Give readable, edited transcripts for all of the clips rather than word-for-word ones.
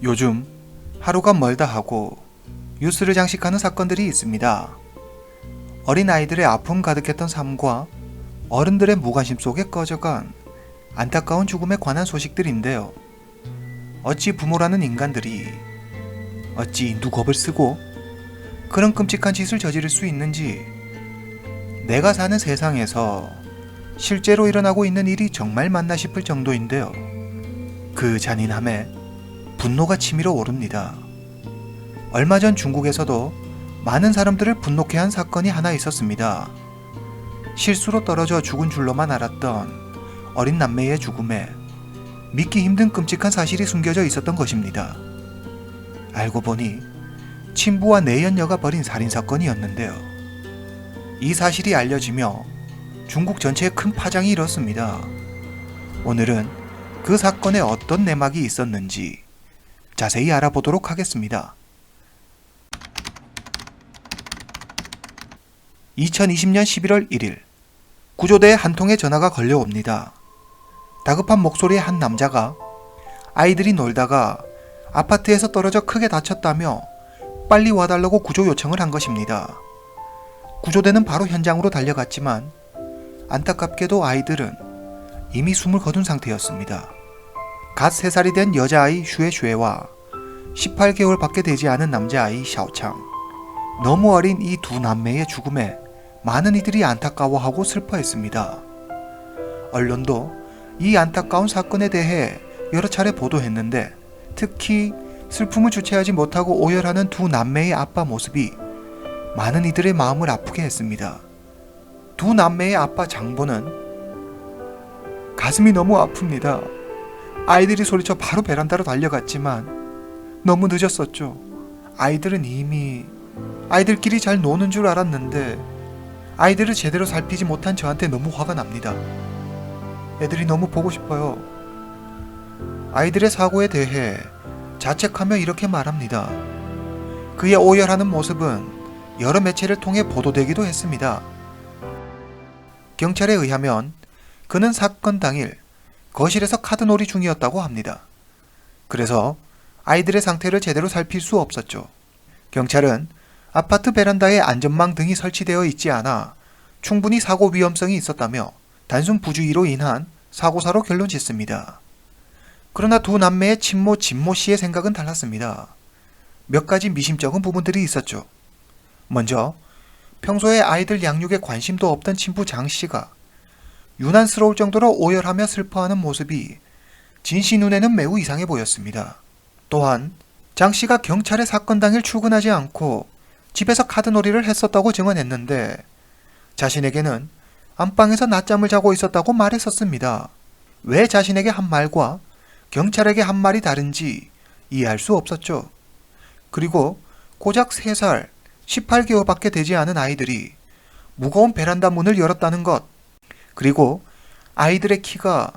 요즘 하루가 멀다 하고 뉴스를 장식하는 사건들이 있습니다. 어린 아이들의 아픔 가득했던 삶과 어른들의 무관심 속에 꺼져간 안타까운 죽음에 관한 소식들인데요. 어찌 부모라는 인간들이 어찌 누겁을 쓰고 그런 끔찍한 짓을 저지를 수 있는지, 내가 사는 세상에서 실제로 일어나고 있는 일이 정말 맞나 싶을 정도인데요. 그 잔인함에 분노가 치밀어 오릅니다. 얼마 전 중국에서도 많은 사람들을 분노케 한 사건이 하나 있었습니다. 실수로 떨어져 죽은 줄로만 알았던 어린 남매의 죽음에 믿기 힘든 끔찍한 사실이 숨겨져 있었던 것입니다. 알고 보니 친부와 내연녀가 벌인 살인사건이었는데요. 이 사실이 알려지며 중국 전체에 큰 파장이 일었습니다. 오늘은 그 사건에 어떤 내막이 있었는지 자세히 알아보도록 하겠습니다. 2020년 11월 1일, 구조대에 한 통의 전화가 걸려옵니다. 다급한 목소리의 한 남자가 아이들이 놀다가 아파트에서 떨어져 크게 다쳤다며 빨리 와달라고 구조 요청을 한 것입니다. 구조대는 바로 현장으로 달려갔지만 안타깝게도 아이들은 이미 숨을 거둔 상태였습니다. 갓 3살이 된 여자아이 슈에슈에와 18개월밖에 되지 않은 남자아이 샤오창. 너무 어린 이 두 남매의 죽음에 많은 이들이 안타까워하고 슬퍼했습니다. 언론도 이 안타까운 사건에 대해 여러 차례 보도했는데, 특히 슬픔을 주체하지 못하고 오열하는 두 남매의 아빠 모습이 많은 이들의 마음을 아프게 했습니다. 두 남매의 아빠 장보는 가슴이 너무 아픕니다. 아이들이 소리쳐 바로 베란다로 달려갔지만 너무 늦었었죠. 아이들은 이미 아이들끼리 잘 노는 줄 알았는데 아이들을 제대로 살피지 못한 저한테 너무 화가 납니다. 애들이 너무 보고 싶어요. 아이들의 사고에 대해 자책하며 이렇게 말합니다. 그의 오열하는 모습은 여러 매체를 통해 보도되기도 했습니다. 경찰에 의하면 그는 사건 당일 거실에서 카드놀이 중이었다고 합니다. 그래서 아이들의 상태를 제대로 살필 수 없었죠. 경찰은 아파트 베란다에 안전망 등이 설치되어 있지 않아 충분히 사고 위험성이 있었다며 단순 부주의로 인한 사고사로 결론 짓습니다. 그러나 두 남매의 친모 진모 씨의 생각은 달랐습니다. 몇 가지 미심쩍은 부분들이 있었죠. 먼저 평소에 아이들 양육에 관심도 없던 친부 장 씨가 유난스러울 정도로 오열하며 슬퍼하는 모습이 진 씨 눈에는 매우 이상해 보였습니다. 또한 장 씨가 경찰에 사건 당일 출근하지 않고 집에서 카드놀이를 했었다고 증언했는데, 자신에게는 안방에서 낮잠을 자고 있었다고 말했었습니다. 왜 자신에게 한 말과 경찰에게 한 말이 다른지 이해할 수 없었죠. 그리고 고작 3살, 18개월밖에 되지 않은 아이들이 무거운 베란다 문을 열었다는 것, 그리고 아이들의 키가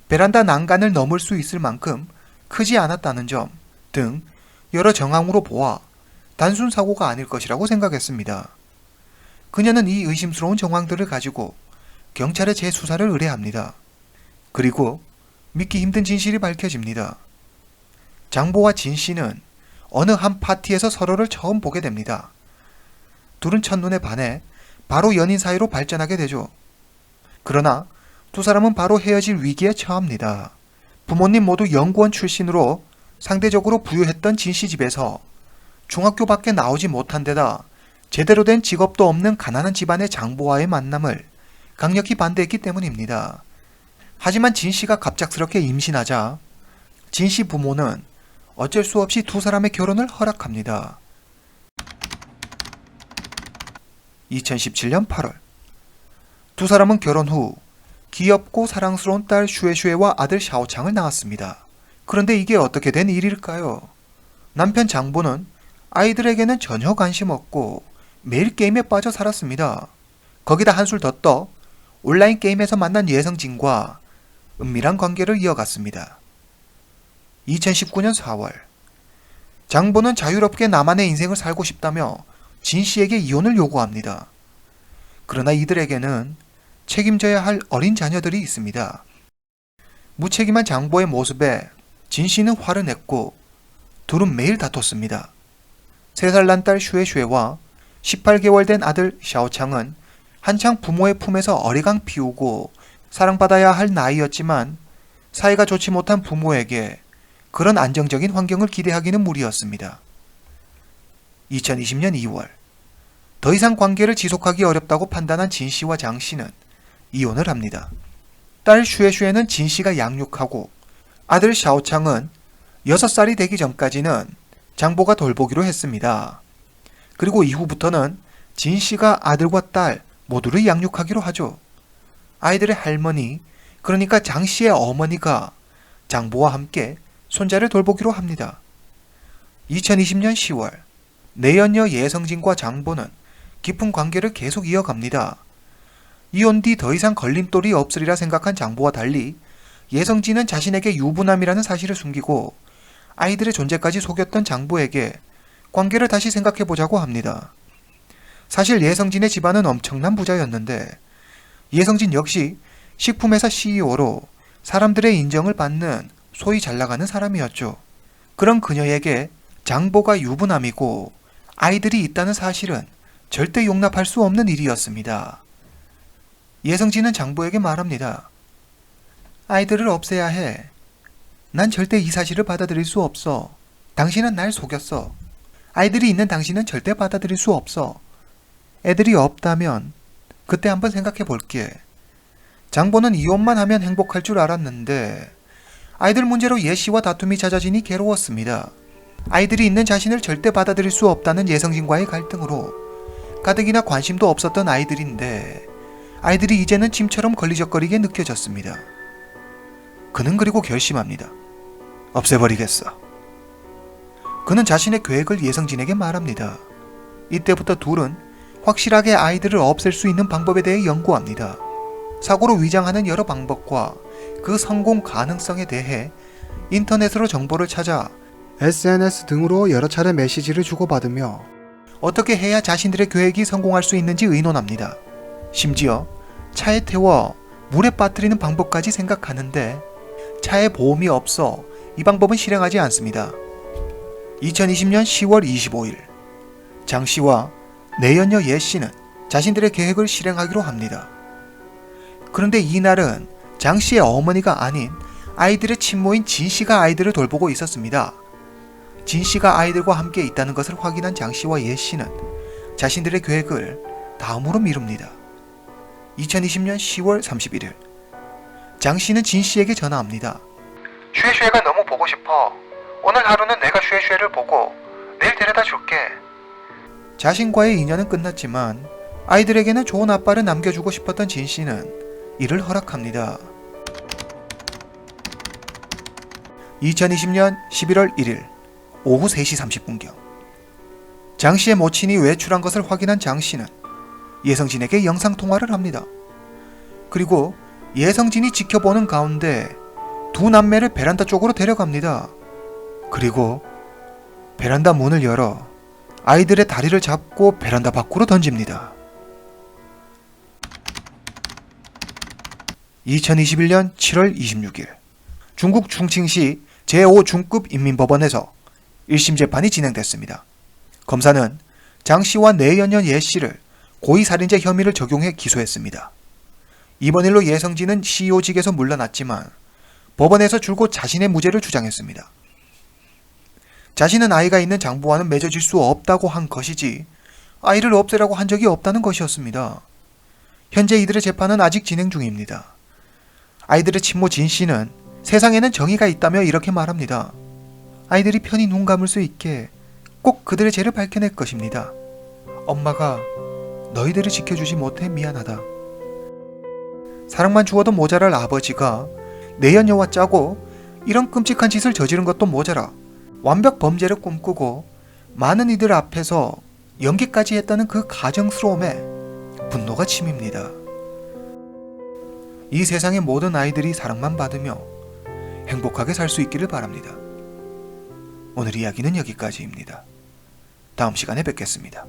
베란다 난간을 넘을 수 있을 만큼 크지 않았다는 점 등 여러 정황으로 보아 단순 사고가 아닐 것이라고 생각했습니다. 그녀는 이 의심스러운 정황들을 가지고 경찰에 재수사를 의뢰합니다. 그리고 믿기 힘든 진실이 밝혀집니다. 장보와 진 씨는 어느 한 파티에서 서로를 처음 보게 됩니다. 둘은 첫눈에 반해 바로 연인 사이로 발전하게 되죠. 그러나 두 사람은 바로 헤어질 위기에 처합니다. 부모님 모두 연구원 출신으로 상대적으로 부유했던 진 씨 집에서 중학교밖에 나오지 못한 데다 제대로 된 직업도 없는 가난한 집안의 장보와의 만남을 강력히 반대했기 때문입니다. 하지만 진 씨가 갑작스럽게 임신하자 진 씨 부모는 어쩔 수 없이 두 사람의 결혼을 허락합니다. 2017년 8월, 두 사람은 결혼 후 귀엽고 사랑스러운 딸 슈에슈에와 아들 샤오창을 낳았습니다. 그런데 이게 어떻게 된 일일까요? 남편 장보는 아이들에게는 전혀 관심 없고 매일 게임에 빠져 살았습니다. 거기다 한술 더 떠 온라인 게임에서 만난 예성진과 은밀한 관계를 이어갔습니다. 2019년 4월, 장보는 자유롭게 나만의 인생을 살고 싶다며 진 씨에게 이혼을 요구합니다. 그러나 이들에게는 책임져야 할 어린 자녀들이 있습니다. 무책임한 장보의 모습에 진 씨는 화를 냈고 둘은 매일 다퉜습니다. 3살 난 딸 슈에슈에와 18개월 된 아들 샤오창은 한창 부모의 품에서 어리광 피우고 사랑받아야 할 나이였지만 사이가 좋지 못한 부모에게 그런 안정적인 환경을 기대하기는 무리였습니다. 2020년 2월, 더 이상 관계를 지속하기 어렵다고 판단한 진 씨와 장 씨는 이혼을 합니다. 딸 슈에슈에는 진 씨가 양육하고 아들 샤오창은 6살이 되기 전까지는 장보가 돌보기로 했습니다. 그리고 이후부터는 진 씨가 아들과 딸 모두를 양육하기로 하죠. 아이들의 할머니, 그러니까 장 씨의 어머니가 장보와 함께 손자를 돌보기로 합니다. 2020년 10월, 내연녀 예성진과 장보는 깊은 관계를 계속 이어갑니다. 이혼 뒤 더 이상 걸림돌이 없으리라 생각한 장보와 달리 예성진은 자신에게 유부남이라는 사실을 숨기고 아이들의 존재까지 속였던 장보에게 관계를 다시 생각해보자고 합니다. 사실 예성진의 집안은 엄청난 부자였는데 예성진 역시 식품회사 CEO로 사람들의 인정을 받는 소위 잘나가는 사람이었죠. 그런 그녀에게 장보가 유부남이고 아이들이 있다는 사실은 절대 용납할 수 없는 일이었습니다. 예성진은 장보에게 말합니다. 아이들을 없애야 해. 난 절대 이 사실을 받아들일 수 없어. 당신은 날 속였어. 아이들이 있는 당신은 절대 받아들일 수 없어. 애들이 없다면 그때 한번 생각해 볼게. 장보는 이혼만 하면 행복할 줄 알았는데 아이들 문제로 예씨와 다툼이 잦아지니 괴로웠습니다. 아이들이 있는 자신을 절대 받아들일 수 없다는 예성진과의 갈등으로 가뜩이나 관심도 없었던 아이들인데 아이들이 이제는 짐처럼 걸리적거리게 느껴졌습니다. 그는 그리고 결심합니다. 없애버리겠어. 그는 자신의 계획을 예성진에게 말합니다. 이때부터 둘은 확실하게 아이들을 없앨 수 있는 방법에 대해 연구합니다. 사고로 위장하는 여러 방법과 그 성공 가능성에 대해 인터넷으로 정보를 찾아 SNS 등으로 여러 차례 메시지를 주고받으며 어떻게 해야 자신들의 계획이 성공할 수 있는지 의논합니다. 심지어 차에 태워 물에 빠뜨리는 방법까지 생각하는데 차에 보험이 없어 이 방법은 실행하지 않습니다. 2020년 10월 25일 장 씨와 내연녀 예 씨는 자신들의 계획을 실행하기로 합니다. 그런데 이날은 장 씨의 어머니가 아닌 아이들의 친모인 진 씨가 아이들을 돌보고 있었습니다. 진 씨가 아이들과 함께 있다는 것을 확인한 장 씨와 예 씨는 자신들의 계획을 다음으로 미룹니다. 2020년 10월 31일 장 씨는 진 씨에게 전화합니다. 슈에슈에가 너무 보고 싶어. 오늘 하루는 내가 슈에슈에를 보고 내일 데려다 줄게. 자신과의 인연은 끝났지만 아이들에게는 좋은 아빠를 남겨주고 싶었던 진 씨는 이를 허락합니다. 2020년 11월 1일 오후 3시 30분경 장 씨의 모친이 외출한 것을 확인한 장 씨는 예성진에게 영상통화를 합니다. 그리고 예성진이 지켜보는 가운데 두 남매를 베란다 쪽으로 데려갑니다. 그리고 베란다 문을 열어 아이들의 다리를 잡고 베란다 밖으로 던집니다. 2021년 7월 26일 중국 충칭시 제5중급 인민법원에서 1심 재판이 진행됐습니다. 검사는 장 씨와 내연녀 예 씨를 고의살인죄 혐의를 적용해 기소했습니다. 이번 일로 예성진은 CEO직에서 물러났지만 법원에서 줄곧 자신의 무죄를 주장했습니다. 자신은 아이가 있는 장부와는 맺어질 수 없다고 한 것이지 아이를 없애라고 한 적이 없다는 것이었습니다. 현재 이들의 재판은 아직 진행 중입니다. 아이들의 친모 진 씨는 세상에는 정의가 있다며 이렇게 말합니다. 아이들이 편히 눈 감을 수 있게 꼭 그들의 죄를 밝혀낼 것입니다. 엄마가 너희들을 지켜주지 못해 미안하다. 사랑만 주어도 모자랄 아버지가 내연녀와 짜고 이런 끔찍한 짓을 저지른 것도 모자라 완벽 범죄를 꿈꾸고 많은 이들 앞에서 연기까지 했다는 그 가정스러움에 분노가 치밉니다. 이 세상의 모든 아이들이 사랑만 받으며 행복하게 살 수 있기를 바랍니다. 오늘 이야기는 여기까지입니다. 다음 시간에 뵙겠습니다.